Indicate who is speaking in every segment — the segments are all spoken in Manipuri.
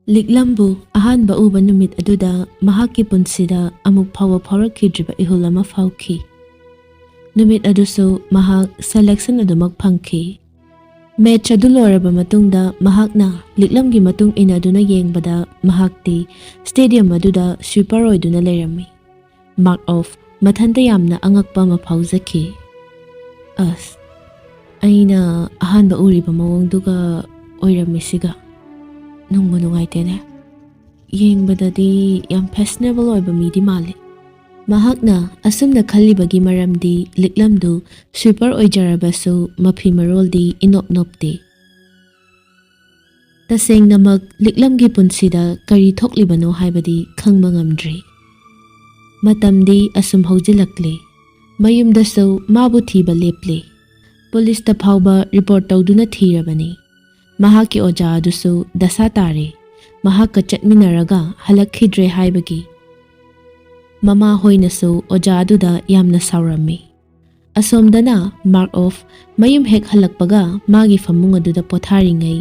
Speaker 1: ꯂꯤꯛꯂꯝꯕꯨ ꯑꯍꯥꯟꯕ ꯎꯕ ꯅꯨꯃꯤꯠ ꯑꯗꯨꯗ ꯃꯍꯥꯛꯀꯤ ꯄꯨꯟꯁꯤꯗ ꯑꯃꯨꯛ ꯐꯥꯎꯕ ꯐꯥꯎꯔꯛꯈꯤꯗ꯭ꯔꯤꯕ ꯏꯍꯨꯜ ꯑꯃ ꯐꯥꯎꯈꯤ꯫ ꯅꯨꯃꯤꯠ ꯑꯗꯨꯁꯨ ꯃꯍꯥꯛ ꯁꯦꯂꯦꯛꯁꯟ ꯑꯗꯨꯃꯛ ꯐꯪꯈꯤ꯫ ꯃꯦꯠꯆ ꯑꯗꯨ ꯂꯣꯏꯔꯕ ꯃꯇꯨꯡꯗ ꯃꯍꯥꯛꯅ ꯂꯤꯛꯂꯝꯒꯤ ꯃꯇꯨꯡ ꯏꯟꯅꯗꯨꯅ ꯌꯦꯡꯕꯗ ꯃꯍꯥꯛꯇꯤ ꯁ꯭ꯇꯦꯗꯤꯌꯝ ꯑꯗꯨꯗ ꯁ꯭ꯋꯤꯄꯔ ꯑꯣꯏꯗꯨꯅ ꯂꯩꯔꯝꯃꯤ꯫ ꯃꯥꯔꯛ ꯑꯣꯐ ꯃꯊꯟꯇ ꯌꯥꯝꯅ ꯑꯉꯛꯄ ꯑꯃ ꯐꯥꯎꯖꯈꯤ꯫ ꯑꯁ, ꯑꯩꯅ ꯑꯍꯥꯟꯕ ꯎꯔꯤꯕ ꯃꯑꯣꯡꯗꯨꯒ ꯑꯣꯏꯔꯝꯃꯤꯁꯤꯒ ꯅꯨꯡꯕꯨ ꯅꯨꯡꯉꯥꯏꯇꯦꯅꯦ꯫ ꯌꯦꯡꯕꯗꯗꯤ ꯌꯥꯝ ꯐꯦꯁꯅꯦꯕꯜ ꯑꯣꯏꯕ ꯃꯤꯗꯤ ꯃꯥꯜꯂꯤ꯫ ꯃꯍꯥꯛꯅ ꯑꯁꯨꯝꯅ ꯈꯜꯂꯤꯕꯒꯤ ꯃꯔꯝꯗꯤ ꯂꯤꯛꯂꯝꯗꯨ ꯁ꯭ꯋꯤꯄꯔ ꯑꯣꯏꯖꯔꯕꯁꯨ ꯃꯐꯤ ꯃꯔꯣꯜꯗꯤ ꯏꯅꯣꯞ ꯅꯣꯞꯇꯦ꯫ ꯇꯁꯦꯡꯅꯃꯛ ꯂꯤꯛꯂꯝꯒꯤ ꯄꯨꯟꯁꯤꯗ ꯀꯔꯤ ꯊꯣꯛꯂꯤꯕꯅꯣ ꯍꯥꯏꯕꯗꯤ ꯈꯪꯕ ꯉꯝꯗ꯭ꯔꯤ꯫ ꯃꯇꯝꯗꯤ ꯑꯁꯨꯝ ꯍꯧꯖꯤꯜꯂꯛꯂꯤ꯫ ꯃꯌꯨꯝꯗꯁꯨ ꯃꯥꯕꯨ ꯊꯤꯕ ꯂꯦꯞꯂꯤ꯫ ꯄꯨꯂꯤꯁꯇ ꯐꯥꯎꯕ ꯔꯤꯄꯣꯔꯠ ꯇꯧꯗꯨꯅ ꯊꯤꯔꯕꯅꯤ꯫ ꯃꯍꯥꯛꯀꯤ ꯑꯣꯖꯥ ꯑꯗꯨꯁꯨ ꯗꯁꯥ ꯇꯥꯔꯦ, ꯃꯍꯥꯛꯀ ꯆꯠꯃꯤꯟꯅꯔꯒ ꯍꯜꯂꯛꯈꯤꯗ꯭ꯔꯦ ꯍꯥꯏꯕꯒꯤ꯫ ꯃꯃꯥ ꯍꯣꯏꯅꯁꯨ ꯑꯣꯖꯥ ꯑꯗꯨꯗ ꯌꯥꯝꯅ ꯁꯥꯎꯔꯝꯃꯤ꯫ ꯑꯁꯣꯝꯗꯅ ꯃꯥꯔꯛ ꯑꯣꯐ ꯃꯌꯨꯝ ꯍꯦꯛ ꯍꯜꯂꯛꯄꯒ ꯃꯥꯒꯤ ꯐꯃꯨꯡ ꯑꯗꯨꯗ ꯄꯣꯊꯥꯔꯤꯉꯩ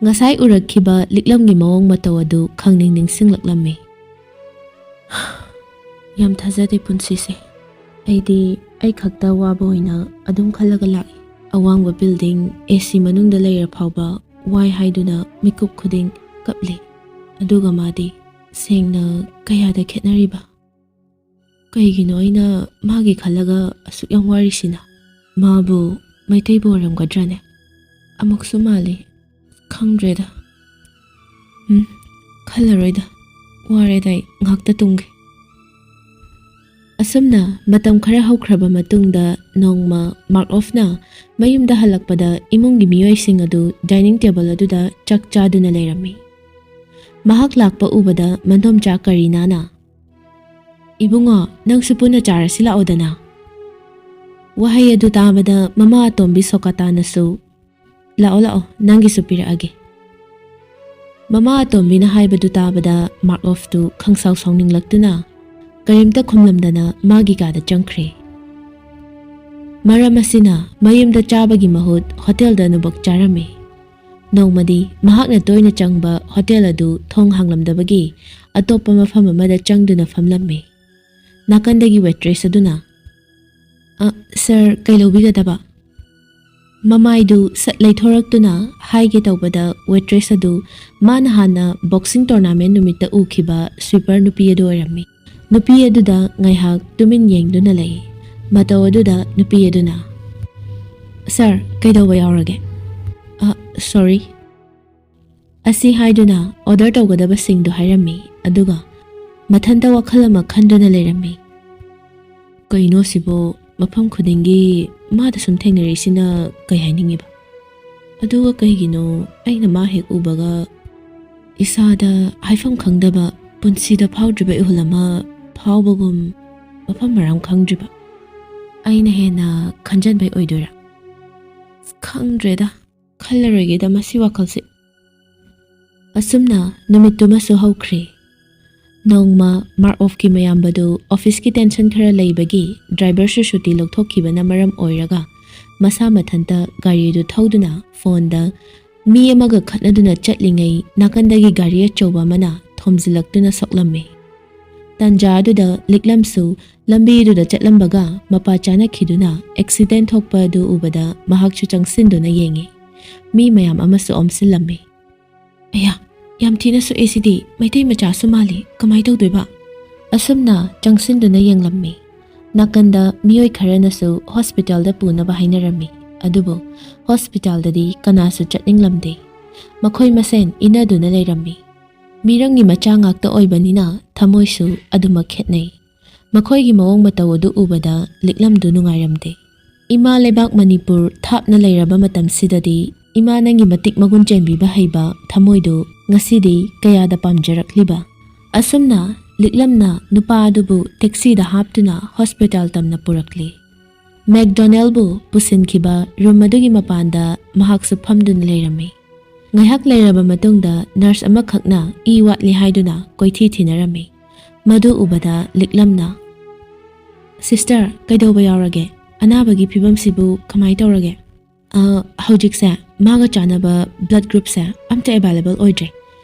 Speaker 1: ꯉꯁꯥꯏ ꯎꯔꯛꯈꯤꯕ ꯂꯤꯛꯂꯝꯒꯤ ꯃꯑꯣꯡ ꯃꯇꯧ ꯑꯗꯨ ꯈꯪꯅꯤꯡ ꯅꯤꯡꯁꯤꯡꯂꯛꯂꯝꯃꯤ꯫ ꯌꯥꯝ ꯊꯥꯖꯗꯦ ꯄꯨꯟꯁꯤꯁꯦ꯫ ꯑꯩꯗꯤ ꯑꯩ ꯈꯛꯇ ꯋꯥꯕ ꯑꯣꯏꯅ ꯑꯗꯨꯝ ꯈꯜꯂꯒ ꯂꯥꯛꯏ꯫ ꯑꯋꯥꯡꯕ ꯕꯤꯜꯗꯤꯡ AC ꯃꯅꯨꯡꯗ ꯂꯩꯔ ꯐꯥꯎꯕ ꯋꯥꯏ ꯍꯥꯏꯗꯨꯅ ꯃꯤꯀꯨꯞ ꯈꯨꯗꯤꯡ ꯀꯞꯂꯤ꯫ ꯑꯗꯨꯒ ꯃꯥꯗꯤ ꯁꯦꯡꯅ ꯀꯌꯥꯗ ꯈꯦꯠꯅꯔꯤꯕ? ꯀꯩꯒꯤꯅꯣ ꯑꯩꯅ ꯃꯥꯒꯤ ꯈꯜꯂꯒ ꯑꯁꯨꯛ ꯌꯥꯝ ꯋꯥꯔꯤꯁꯤꯅ? ꯃꯥꯕꯨ ꯃꯩꯇꯩꯕꯨ ꯑꯣꯏꯔꯝꯒꯗ꯭ꯔꯅꯦ? ꯑꯃꯨꯛꯁꯨ ꯃꯥꯜꯂꯤ꯫ ꯈꯪꯗ꯭ꯔꯦꯗ꯫ ꯈꯜꯂꯔꯣꯏꯗ꯫ ꯋꯥꯔꯦꯗ ꯑꯩ ꯉꯥꯛꯇ ꯇꯨꯝꯒꯦ꯫ ꯑꯁꯨꯝꯅ ꯃꯇꯝ ꯈꯔ ꯍꯧꯈ꯭ꯔꯕ ꯃꯇꯨꯡꯗ ꯅꯣꯡꯃ ꯃꯥꯔꯛ ꯑꯣꯐꯅ ꯃꯌꯨꯝꯗ ꯍꯜꯂꯛꯄꯗ ꯏꯃꯨꯡꯒꯤ ꯃꯤꯑꯣꯏꯁꯤꯡ ꯑꯗꯨ ꯗꯥꯏꯅꯤꯡ ꯇꯦꯕꯜ ꯑꯗꯨꯗ ꯆꯥꯛ ꯆꯥꯗꯨꯅ ꯂꯩꯔꯝꯃꯤ꯫ ꯃꯍꯥꯛ ꯂꯥꯛꯄ ꯎꯕꯗ ꯃꯗꯣꯝꯆꯥ ꯀꯔꯤꯅꯥꯅ "ꯏꯕꯨꯡꯉꯣ, ꯅꯪꯁꯨ ꯄꯨꯟꯅ ꯆꯥꯔꯁꯤ ꯂꯥꯛꯑꯣꯗꯅ." ꯋꯥꯍꯩ ꯑꯗꯨ ꯇꯥꯕꯗ ꯃꯃꯥ ꯑꯇꯣꯝꯕꯤ ꯁꯣꯀꯥꯇꯥꯅꯁꯨ "ꯂꯥꯛꯑꯣ ꯂꯥꯛꯑꯣ, ꯅꯪꯒꯤꯁꯨ ꯄꯤꯔꯛꯑꯒꯦ." ꯃꯃꯥ ꯑꯇꯣꯝꯕꯤꯅ ꯍꯥꯏꯕꯗꯨ ꯇꯥꯕꯗ ꯃꯥꯔꯛ ꯑꯣꯐꯇꯨ ꯈꯪꯁꯥꯎ ꯁꯥꯎꯅꯤꯡꯂꯛꯇꯨꯅ ꯀꯔꯤꯝꯇ ꯈꯨꯝꯂꯝꯗꯅ ꯃꯥꯒꯤ ꯀꯥꯗ ꯆꯪꯈ꯭ꯔꯦ꯫ ꯃꯔꯝ ꯑꯁꯤꯅ ꯃꯌꯨꯝꯗ ꯆꯥꯕꯒꯤ ꯃꯍꯨꯠ ꯍꯣꯇꯦꯜꯗ ꯑꯅꯨꯕꯛ ꯆꯥꯔꯝꯃꯤ꯫ ꯅꯣꯡꯃꯗꯤ ꯃꯍꯥꯛꯅ ꯇꯣꯏꯅ ꯆꯪꯕ ꯍꯣꯇꯦꯜ ꯑꯗꯨ ꯊꯣꯡ ꯍꯥꯡꯂꯝꯗꯕꯒꯤ ꯑꯇꯣꯞꯄ ꯃꯐꯝ ꯑꯃꯗ ꯆꯪꯗꯨꯅ ꯐꯝꯂꯝꯃꯤ꯫ ꯅꯥꯀꯟꯗꯒꯤ ꯋꯦꯇ꯭ꯔꯦꯁ ꯑꯗꯨꯅ "ꯁꯥꯔ, ꯀꯩ ꯂꯧꯕꯤꯒꯗꯕ?" ꯃꯃꯥꯏꯗꯨ ꯁꯠ ꯂꯩꯊꯣꯔꯛꯇꯨꯅ ꯍꯥꯏꯒꯦ ꯇꯧꯕꯗ ꯋꯦꯇ꯭ꯔꯦꯁ ꯑꯗꯨ ꯃꯥꯅ ꯍꯥꯟꯅ ꯕꯣꯛꯁꯤꯡ ꯇꯣꯔꯅꯥꯃꯦꯟ ꯅꯨꯃꯤꯠꯇ ꯎꯈꯤꯕ ꯁ꯭ꯋꯤꯄꯔ ꯅꯨꯄꯤ ꯑꯗꯨ ꯑꯣꯏꯔꯝꯃꯤ꯫ ꯅꯨꯄꯤ ꯑꯗꯨꯗ ꯉꯥꯏꯍꯥꯛ ꯇꯨꯃꯤꯟ ꯌꯦꯡꯗꯨꯅ ꯂꯩ꯫ ꯃꯇꯧ ꯑꯗꯨꯗ ꯅꯨꯄꯤ ꯑꯗꯨꯅ "ꯁꯥꯔ, ꯀꯩꯗꯧꯕ ꯌꯥꯎꯔꯒꯦ?" "ꯁꯣꯔꯤ." ꯑꯁꯤ ꯍꯥꯏꯗꯨꯅ ꯑꯣꯔꯗꯔ ꯇꯧꯒꯗꯕꯁꯤꯡꯗꯨ ꯍꯥꯏꯔꯝꯃꯤ, ꯑꯗꯨꯒ ꯃꯊꯟꯇ ꯋꯥꯈꯜ ꯑꯃ ꯈꯟꯗꯨꯅ ꯂꯩꯔꯝꯃꯤ꯫ ꯀꯩꯅꯣ ꯁꯤꯕꯣ, ꯃꯐꯝ ꯈꯨꯗꯤꯡꯒꯤ ꯃꯥꯗ ꯁꯨꯝ ꯊꯦꯡꯅꯔꯛꯏꯁꯤꯅ ꯀꯩ ꯍꯥꯏꯅꯤꯡꯉꯤꯕ? ꯑꯗꯨꯒ ꯀꯩꯒꯤꯅꯣ ꯑꯩꯅ ꯃꯥ ꯍꯦꯛ ꯎꯕꯒ ꯏꯁꯥꯗ ꯍꯥꯏꯐꯝ ꯈꯪꯗꯕ, ꯄꯨꯟꯁꯤꯗ ꯐꯥꯎꯗ꯭ꯔꯤꯕ ꯏꯍꯨꯜ ꯑꯃ ꯐꯥꯎꯕꯒꯨꯝ ꯃꯐꯝ ꯃꯔꯥꯡ ꯈꯪꯗ꯭ꯔꯤꯕ? ꯑꯩꯅ ꯍꯦꯟꯅ ꯈꯟꯖꯟꯕꯩ ꯑꯣꯏꯗꯣꯏꯔꯥ? ꯈꯪꯗ꯭ꯔꯦꯗ, ꯈꯜꯂꯔꯣꯏꯒꯦꯗ ꯃꯁꯤ ꯋꯥꯈꯜꯁꯦ꯫ ꯑꯁꯨꯝꯅ ꯅꯨꯃꯤꯠꯇꯨꯃꯁꯨ ꯍꯧꯈ꯭ꯔꯦ꯫ ꯅꯣꯡꯃ ꯃꯥꯔꯛ ꯑꯣꯐꯀꯤ ꯃꯌꯥꯝꯕꯗꯨ ꯑꯣꯐꯤꯁꯀꯤ ꯇꯦꯟꯁꯟ ꯈꯔ ꯂꯩꯕꯒꯤ ꯗ꯭ꯔꯥꯏꯚꯔꯁꯨ ꯁꯨꯇꯤ ꯂꯧꯊꯣꯛꯈꯤꯕꯅ ꯃꯔꯝ ꯑꯣꯏꯔꯒ ꯃꯁꯥ ꯃꯊꯟꯇ ꯒꯥꯔꯤ ꯑꯗꯨ ꯊꯧꯗꯨꯅ ꯐꯣꯟꯗ ꯃꯤ ꯑꯃꯒ ꯈꯠꯅꯗꯨꯅ ꯆꯠꯂꯤꯉꯩ ꯅꯥꯀꯟꯗꯒꯤ ꯒꯥꯔꯤ ꯑꯆꯧꯕ ꯑꯃꯅ ꯊꯣꯝꯖꯤꯜꯂꯛꯇꯨꯅ ꯁꯣꯛꯂꯝꯃꯤ꯫ ꯇꯥꯟꯖꯥ ꯑꯗꯨꯗ ꯂꯤꯛꯂꯝꯁꯨ ꯂꯝꯕꯤ ꯑꯗꯨꯗ ꯆꯠꯂꯝꯕꯒ ꯃꯄꯥ ꯆꯥꯅꯈꯤꯗꯨꯅ ꯑꯦꯛꯁꯤꯗꯦꯟ ꯊꯣꯛꯄ ꯑꯗꯨ ꯎꯕꯗ ꯃꯍꯥꯛꯁꯨ ꯆꯪꯁꯤꯟꯗꯨꯅ ꯌꯦꯡꯉꯤ꯫ ꯃꯤ ꯃꯌꯥꯝ ꯑꯃꯁꯨ ꯑꯣꯝꯁꯤꯜꯂꯝꯃꯤ꯫ "ꯑꯌꯥ, ꯌꯥꯝ ꯊꯤꯅ ꯁꯣꯛꯑꯦ, ꯁꯤꯗꯤ ꯃꯩꯇꯩ ꯃꯆꯥꯁꯨ ꯃꯥꯜꯂꯤ, ꯀꯃꯥꯏ ꯇꯧꯗꯣꯏꯕ?" ꯑꯁꯨꯝꯅ ꯆꯪꯁꯤꯟꯗꯨꯅ ꯌꯦꯡꯂꯝꯃꯤ꯫ ꯅꯥꯀꯟꯗ ꯃꯤꯑꯣꯏ ꯈꯔꯅꯁꯨ ꯍꯣꯁꯄꯤꯇꯥꯜꯗ ꯄꯨꯅꯕ ꯍꯥꯏꯅꯔꯝꯃꯤ, ꯑꯗꯨꯕꯨ ꯍꯣꯁꯄꯤꯇꯥꯜꯗꯗꯤ ꯀꯅꯥꯁꯨ ꯆꯠꯅꯤꯡꯂꯝꯗꯦ꯫ ꯃꯈꯣꯏ ꯃꯁꯦꯟ ꯏꯟꯅꯗꯨꯅ ꯂꯩꯔꯝꯃꯤ꯫ ꯃꯤꯔꯝꯒꯤ ꯃꯆꯥ ꯉꯥꯛꯇ ꯑꯣꯏꯕꯅꯤꯅ ꯊꯃꯣꯏꯁꯨ ꯑꯗꯨꯃꯛ ꯈꯦꯠꯅꯩ꯫ ꯃꯈꯣꯏꯒꯤ ꯃꯑꯣꯡ ꯃꯇꯧ ꯑꯗꯨ ꯎꯕꯗ ꯂꯤꯛꯂꯝꯗꯨ ꯅꯨꯡꯉꯥꯏꯔꯝꯗꯦ꯫ "ꯏꯃꯥ ꯂꯩꯕꯥꯛ ꯃꯅꯤꯄꯨꯔ ꯊꯥꯞꯅ ꯂꯩꯔꯕ ꯃꯇꯝꯁꯤꯗꯗꯤ ꯏꯃꯥ ꯅꯪꯒꯤ ꯃꯇꯤꯛ ꯃꯒꯨꯟ ꯆꯦꯟꯕꯤꯕ ꯍꯩꯕ ꯊꯃꯣꯏꯗꯨ ꯉꯁꯤꯗꯤ ꯀꯌꯥꯗ ꯄꯥꯝꯖꯔꯛꯂꯤꯕ." ꯑꯁꯨꯝꯅ ꯂꯤꯛꯂꯝꯅ ꯅꯨꯄꯥ ꯑꯗꯨꯕꯨ ꯇꯦꯛꯁꯤꯗ ꯍꯥꯞꯇꯨꯅ ꯍꯣꯁꯄꯤꯇꯥꯜ ꯇꯝꯅ ꯄꯨꯔꯛꯂꯤ꯫ ꯃꯦꯛꯗꯣꯅꯦꯜꯕꯨ ꯄꯨꯁꯤꯟꯈꯤꯕ ꯔꯨꯝ ꯑꯗꯨꯒꯤ ꯃꯄꯥꯟꯗ ꯃꯍꯥꯛꯁꯨ ꯐꯝꯗꯨꯅ ꯂꯩꯔꯝꯃꯤ꯫ ꯉꯥꯏꯍꯥꯛ ꯂꯩꯔꯕ ꯃꯇꯨꯡꯗ ꯅꯔꯁ ꯑꯃꯈꯛꯅ ꯏ ꯋꯥꯠꯂꯤ ꯍꯥꯏꯗꯨꯅ ꯀꯣꯏꯊꯤ ꯊꯤꯅꯔꯝꯃꯤ꯫ ꯃꯗꯨ ꯎꯕꯗ ꯂꯤꯛꯂꯝꯅ "ꯁꯤꯁꯇꯔ, ꯀꯩꯗꯧꯕ ꯌꯥꯎꯔꯒꯦ? ꯑꯅꯥꯕꯒꯤ ꯐꯤꯕꯝꯁꯤꯕꯨ ꯀꯃꯥꯏ ꯇꯧꯔꯒꯦ?" ꯍꯧꯖꯤꯛꯁꯦ ꯃꯥꯒ ꯆꯥꯅꯕ ꯕ꯭ꯂꯗ ꯒ꯭ꯔꯨꯞꯁꯦ ꯑꯝꯇ ꯑꯦꯚꯥꯏꯂꯦꯕꯜ ꯑꯣꯏꯗ꯭ꯔꯦ,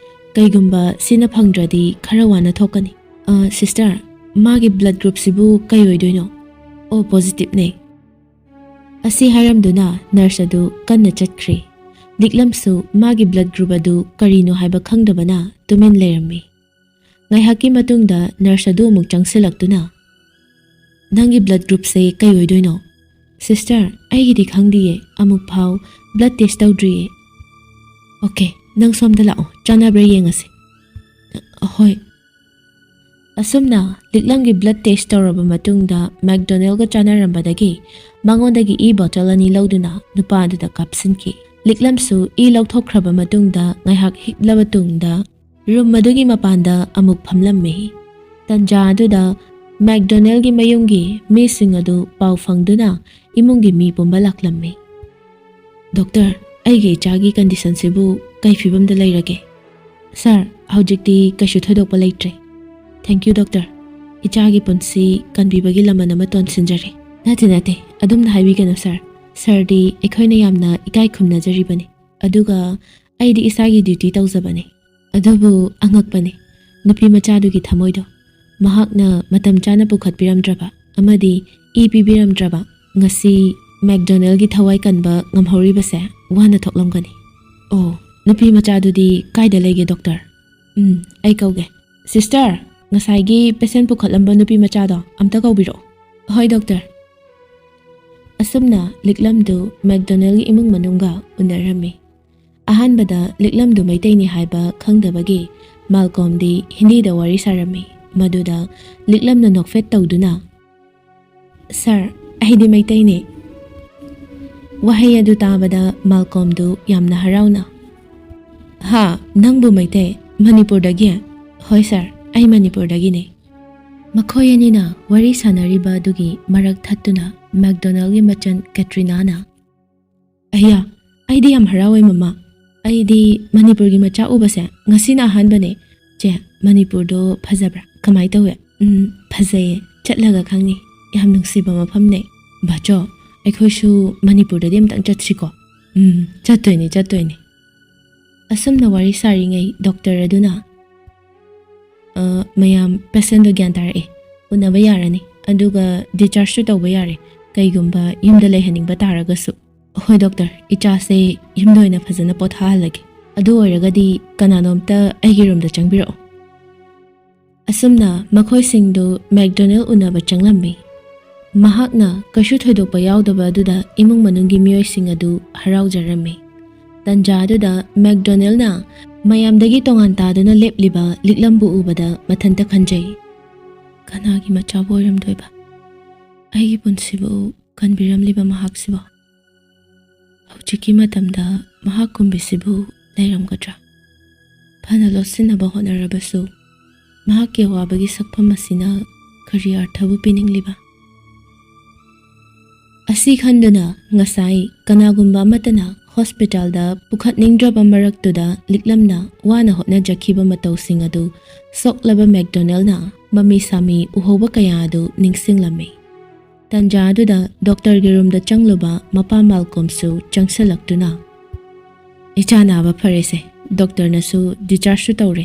Speaker 1: ꯀꯩꯒꯨꯝꯕ ꯁꯤꯅ ꯐꯪꯗ꯭ꯔꯗꯤ ꯈꯔ ꯋꯥꯅ ꯊꯣꯛꯀꯅꯤ꯫ ꯁꯤꯁꯇꯔ, ꯃꯥꯒꯤ ꯕ꯭ꯂꯗ ꯒ꯭ꯔꯨꯞꯁꯤꯕꯨ ꯀꯩ ꯑꯣꯏꯗꯣꯏꯅꯣ? ꯑꯣ, ꯄꯣꯖꯤꯇꯤꯚꯅꯦ꯫ ꯑꯁꯤ ꯍꯥꯏꯔꯝꯗꯨꯅ ꯅꯔꯁ ꯑꯗꯨ ꯀꯟꯅ ꯆꯠꯈ꯭ꯔꯦ꯫ ꯂꯤꯛꯂꯝꯁꯨ ꯃꯥꯒꯤ ꯕ꯭ꯂꯗ ꯒ꯭ꯔꯨꯞ ꯑꯗꯨ ꯀꯔꯤꯅꯣ ꯍꯥꯏꯕ ꯈꯪꯗꯕꯅ ꯇꯨꯃꯤꯟ ꯂꯩꯔꯝꯃꯤ꯫ ꯉꯥꯏꯍꯥꯛꯀꯤ ꯃꯇꯨꯡꯗ ꯅꯔꯁ ꯑꯗꯨ ꯑꯃꯨꯛ ꯆꯪꯁꯤꯜꯂꯛꯇꯨꯅ, ꯅꯪꯒꯤ ꯕ꯭ꯂꯗ ꯒ꯭ꯔꯨꯞꯁꯦ ꯀꯩ ꯑꯣꯏꯗꯣꯏꯅꯣ? ꯁꯤꯁꯇꯔ, ꯑꯩꯒꯤꯗꯤ ꯈꯪꯗꯤꯌꯦ, ꯑꯃꯨꯛ ꯐꯥꯎ ꯕ꯭ꯂꯗ ꯇꯦꯁ ꯇꯧꯗ꯭ꯔꯤꯌꯦ꯫ ꯑꯣꯀꯦ, ꯅꯪ ꯁꯣꯝꯗ ꯂꯥꯛꯑꯣ, ꯆꯥꯟꯅꯕ꯭ꯔꯥ ꯌꯦꯡꯉꯁꯤ꯫ ꯍꯣꯏ꯫ ꯑꯁꯨꯝꯅ ꯂꯤꯛꯂꯝꯒꯤ ꯕ꯭ꯂꯗ ꯇꯦꯁ ꯇꯧꯔꯕ ꯃꯇꯨꯡꯗ ꯃꯦꯛꯗꯣꯅꯦꯜꯒ ꯆꯥꯟꯅꯔꯝꯕꯗꯒꯤ ꯃꯉꯣꯟꯗꯒꯤ ꯏ ꯕꯣꯇꯜ 2 ꯂꯧꯗꯨꯅ ꯅꯨꯄꯥ ꯑꯗꯨꯗ ꯀꯥꯞꯁꯤꯟꯈꯤ꯫ ꯂꯤꯛꯂꯝꯁꯨ ꯏ ꯂꯧꯊꯣꯛꯈ꯭ꯔꯕ ꯃꯇꯨꯡꯗ ꯉꯥꯏꯍꯥꯛ ꯍꯤꯞꯂꯕ ꯇꯨꯡꯗ ꯔꯨꯝ ꯑꯗꯨꯒꯤ ꯃꯄꯥꯟꯗ ꯑꯃꯨꯛ ꯐꯝꯂꯝꯃꯤ꯫ ꯇꯟꯖꯥ ꯑꯗꯨꯗ ꯃꯦꯛꯗꯣꯅꯦꯜꯒꯤ ꯃꯌꯨꯝꯒꯤ ꯃꯤꯁꯤꯡ ꯑꯗꯨ ꯄꯥꯎ ꯐꯪꯗꯨꯅ ꯏꯃꯨꯡꯒꯤ ꯃꯤ ꯄꯨꯝꯕ ꯂꯥꯛꯂꯝꯃꯤ꯫ ꯗꯣꯛꯇꯔ, ꯑꯩꯒꯤ ꯏꯆꯥꯒꯤ ꯀꯟꯗꯤꯁꯟꯁꯤꯕꯨ ꯀꯩ ꯐꯤꯕꯝꯗ ꯂꯩꯔꯒꯦ? ꯁꯥꯔ, ꯍꯧꯖꯤꯛꯇꯤ ꯀꯩꯁꯨ ꯊꯣꯏꯗꯣꯛꯄ ꯂꯩꯇ꯭ꯔꯦ꯫ ꯊꯦꯡꯛ ꯌꯨ ꯗꯣꯛꯇꯔ, ꯏꯆꯥꯒꯤ ꯄꯨꯟꯁꯤ ꯀꯟꯕꯤꯕꯒꯤ ꯂꯃꯟ ꯑꯃ ꯇꯣꯟꯁꯤꯟꯖꯔꯤ꯫ ꯅꯠꯇꯦ, ꯑꯗꯨꯝꯅ ꯍꯥꯏꯕꯤꯒꯅꯨ ꯁꯥꯔ꯫ ꯁꯥꯔꯗꯤ ꯑꯩꯈꯣꯏꯅ ꯌꯥꯝꯅ ꯏꯀꯥꯏ ꯈꯨꯝꯅꯖꯔꯤꯕꯅꯤ, ꯑꯗꯨꯒ ꯑꯩꯗꯤ ꯏꯁꯥꯒꯤ ꯗ꯭ꯌꯨꯇꯤ ꯇꯧꯖꯕꯅꯤ꯫ ꯑꯗꯨꯕꯨ ꯑꯉꯛꯄꯅꯤ, ꯅꯨꯄꯤ ꯃꯆꯥꯗꯨꯒꯤ ꯊꯃꯣꯏꯗꯣ ꯃꯍꯥꯛꯅ ꯃꯇꯝ ꯆꯥꯅ ꯄꯨꯈꯠꯄꯤꯔꯝꯗ꯭ꯔꯕ ꯑꯃꯗꯤ ꯏ ꯄꯤꯕꯤꯔꯝꯗ꯭ꯔꯕ ꯉꯁꯤ ꯃꯦꯛꯗꯣꯅꯦꯜꯒꯤ ꯊꯋꯥꯏ ꯀꯟꯕ ꯉꯝꯍꯧꯔꯤꯕꯁꯦ ꯋꯥꯅ ꯊꯣꯛꯂꯝꯒꯅꯤ꯫ ꯑꯣ, ꯅꯨꯄꯤ ꯃꯆꯥꯗꯨꯗꯤ ꯀꯥꯏꯗ ꯂꯩꯒꯦ ꯗꯣꯛꯇꯔ? ꯑꯩ ꯀꯧꯒꯦ꯫ ꯁꯤꯁꯇꯔ, ꯉꯁꯥꯏꯒꯤ ꯄꯦꯁꯦꯟ ꯄꯨꯈꯠꯂꯝꯕ ꯅꯨꯄꯤ ꯃꯆꯥꯗꯣ ꯑꯝꯇ ꯀꯧꯕꯤꯔꯛꯑꯣ꯫ ꯍꯣꯏ ꯗꯣꯛꯇꯔ꯫ ꯑꯁꯨꯝꯅ ꯂꯤꯛꯂꯝꯗꯨ ꯃꯦꯛꯗꯣꯅꯦꯜꯒꯤ ꯏꯃꯨꯡ ꯃꯅꯨꯡꯒ ꯎꯅꯔꯝꯃꯤ꯫ ꯑꯍꯥꯟꯕꯗ ꯂꯤꯛꯂꯝꯗꯨ ꯃꯩꯇꯩꯅꯤ ꯍꯥꯏꯕ ꯈꯪꯗꯕꯒꯤ ꯃꯥꯜꯀꯣꯝꯗꯤ ꯍꯤꯟꯗꯤꯗ ꯋꯥꯔꯤ ꯁꯥꯔꯝꯃꯤ꯫ ꯃꯗꯨꯗ ꯂꯤꯛꯂꯝꯅ ꯅꯣꯛꯐꯦꯠ ꯇꯧꯗꯨꯅ, ꯁꯥꯔ, ꯑꯩꯗꯤ ꯃꯩꯇꯩꯅꯤ꯫ ꯋꯥꯍꯩ ꯑꯗꯨ ꯇꯥꯕꯗ ꯃꯥꯜꯀꯣꯝꯗꯨ ꯌꯥꯝꯅ ꯍꯔꯥꯎꯅ, ꯍꯥ, ꯅꯪꯕꯨ ꯃꯩꯇꯩ? ꯃꯅꯤꯄꯨꯔꯗꯒꯤ? ꯍꯣꯏ ꯁꯥꯔ, ꯑꯩ ꯃꯅꯤꯄꯨꯔꯗꯒꯤꯅꯤ꯫ ꯃꯈꯣꯏ ꯑꯅꯤꯅ ꯋꯥꯔꯤ ꯁꯥꯟꯅꯔꯤꯕ ꯑꯗꯨꯒꯤ ꯃꯔꯛ ꯊꯠꯇꯨꯅ ꯃꯦꯛꯗꯣꯅꯦꯜꯒꯤ ꯃꯆꯟ ꯀꯦꯇ꯭ꯔꯤꯅꯥꯅ, ꯑꯩꯌꯥ, ꯑꯩꯗꯤ ꯌꯥꯝ ꯍꯔꯥꯎꯋꯦ ꯃꯃꯥ꯫ ꯑꯩꯗꯤ ꯃꯅꯤꯄꯨꯔꯒꯤ ꯃꯆꯥ ꯎꯕꯁꯦ ꯉꯁꯤꯅ ꯑꯍꯥꯟꯕꯅꯦ꯫ ꯆꯦ, ꯃꯅꯤꯄꯨꯔꯗꯣ ꯐꯖꯕ꯭ꯔꯥ? ꯀꯃꯥꯏ ꯇꯧꯋꯦ? ꯐꯖꯩꯌꯦ, ꯆꯠꯂꯒ ꯈꯪꯅꯤ꯫ ꯌꯥꯝ ꯅꯨꯡꯁꯤꯕ ꯃꯐꯝꯅꯦ꯫ ꯕꯥꯆꯣ, ꯑꯩꯈꯣꯏꯁꯨ ꯃꯅꯤꯄꯨꯔꯗꯗꯤ ꯑꯝꯇꯪ ꯆꯠꯁꯤꯀꯣ? ꯆꯠꯇꯣꯏꯅꯤ꯫ ꯑꯁꯨꯝꯅ ꯋꯥꯔꯤ ꯁꯥꯔꯤꯉꯩ ꯗꯣꯛꯇꯔ ꯑꯗꯨꯅ, ꯃꯌꯥꯝ, ꯄꯦꯁꯦꯟꯗꯣ ꯒ꯭ꯌꯥꯟ ꯇꯥꯔꯛꯑꯦ, ꯎꯅꯕ ꯌꯥꯔꯅꯤ, ꯑꯗꯨꯒ ꯗꯤꯆꯥꯔꯖꯁꯨ ꯇꯧꯕ ꯌꯥꯔꯦ, ꯀꯩꯒꯨꯝꯕ ꯌꯨꯝꯗ ꯂꯩꯍꯟꯅꯤꯡꯕ ꯇꯥꯔꯒꯁꯨ꯫ ꯍꯣꯏ ꯗꯣꯛꯇꯔ, ꯏꯆꯥꯁꯦ ꯌꯨꯝꯗ ꯑꯣꯏꯅ ꯐꯖꯅ ꯄꯣꯊꯥꯍꯜꯂꯒꯦ꯫ ꯑꯗꯨ ꯑꯣꯏꯔꯒꯗꯤ ꯀꯅꯥꯅꯣꯝꯇ ꯑꯩꯒꯤ ꯔꯨꯝꯗ ꯆꯪꯕꯤꯔꯛꯑꯣ꯫ ꯑꯁꯨꯝꯅ ꯃꯈꯣꯏꯁꯤꯡꯗꯨ ꯃꯦꯛꯗꯣꯅꯦꯜ ꯎꯅꯕ ꯆꯪꯂꯝꯃꯤ꯫ ꯃꯍꯥꯛꯅ ꯀꯩꯁꯨ ꯊꯣꯏꯗꯣꯛꯄ ꯌꯥꯎꯗꯕ ꯑꯗꯨꯗ ꯏꯃꯨꯡ ꯃꯅꯨꯡꯒꯤ ꯃꯤꯑꯣꯏꯁꯤꯡ ꯑꯗꯨ ꯍꯔꯥꯎꯖꯔꯝꯃꯤ꯫ ꯇꯟꯖꯥ ꯑꯗꯨꯗ ꯃꯦꯛꯗꯣꯅꯦꯜꯅ ꯃꯌꯥꯝꯗꯒꯤ ꯇꯣꯉꯥꯟ ꯇꯥꯗꯨꯅ ꯂꯦꯞꯂꯤꯕ ꯂꯤꯛꯂꯝꯕꯨ ꯎꯕꯗ ꯃꯊꯟꯇ ꯈꯟꯖꯩ, ꯀꯅꯥꯒꯤ ꯃꯆꯥꯕꯨ ꯑꯣꯏꯔꯝꯗꯣꯏꯕ? ꯑꯩꯒꯤ ꯄꯨꯟꯁꯤꯕꯨ ꯀꯟꯕꯤꯔꯝꯂꯤꯕ ꯃꯍꯥꯛꯁꯤꯕꯨ ꯍꯧꯖꯤꯛꯀꯤ ꯃꯇꯝꯗ ꯃꯍꯥꯛ ꯀꯨꯝꯕꯤꯁꯤꯕꯨ ꯂꯩꯔꯝꯒꯗ꯭ꯔꯥ? ꯐꯅ ꯂꯣꯠꯁꯤꯟꯅꯕ ꯍꯣꯠꯅꯔꯕꯁꯨ ꯃꯍꯥꯛꯀꯤ ꯑꯋꯥꯕꯒꯤ ꯁꯛꯐꯝ ꯑꯁꯤꯅ ꯀꯔꯤ ꯑꯔꯊꯕꯨ ꯄꯤꯅꯤꯡꯂꯤꯕ? ꯑꯁꯤ ꯈꯟꯗꯨꯅ ꯉꯁꯥꯏ ꯀꯅꯥꯒꯨꯝꯕ ꯑꯃꯠꯇꯅ ꯍꯣꯁꯄꯤꯇꯥꯜꯗ ꯄꯨꯈꯠꯅꯤꯡꯗ꯭ꯔꯕ ꯃꯔꯛꯇꯨꯗ ꯂꯤꯛꯂꯝꯅ ꯋꯥꯅ ꯍꯣꯠꯅꯖꯈꯤꯕ ꯃꯇꯧꯁꯤꯡ ꯑꯗꯨ ꯁꯣꯛꯂꯕ ꯃꯦꯛꯗꯣꯅꯦꯜꯅ ꯃꯃꯤ ꯁꯥꯃꯤ ꯎꯍꯧꯕ ꯀꯌꯥ ꯑꯗꯨ ꯅꯤꯡꯁꯤꯡꯂꯝꯃꯤ꯫ ꯇꯟꯖꯥ ꯑꯗꯨꯗ ꯗꯣꯛꯇꯔꯒꯤ ꯔꯨꯝꯗ ꯆꯪꯂꯨꯕ ꯃꯄꯥ ꯃꯥꯜꯀꯣꯝꯁꯨ ꯆꯪꯁꯤꯜꯂꯛꯇꯨꯅ, ꯏꯆꯥ ꯅꯥꯕ ꯐꯔꯦꯁꯦ, ꯗꯣꯛꯇꯔꯅꯁꯨ ꯗꯤꯆꯥꯔꯖꯁꯨ ꯇꯧꯔꯦ,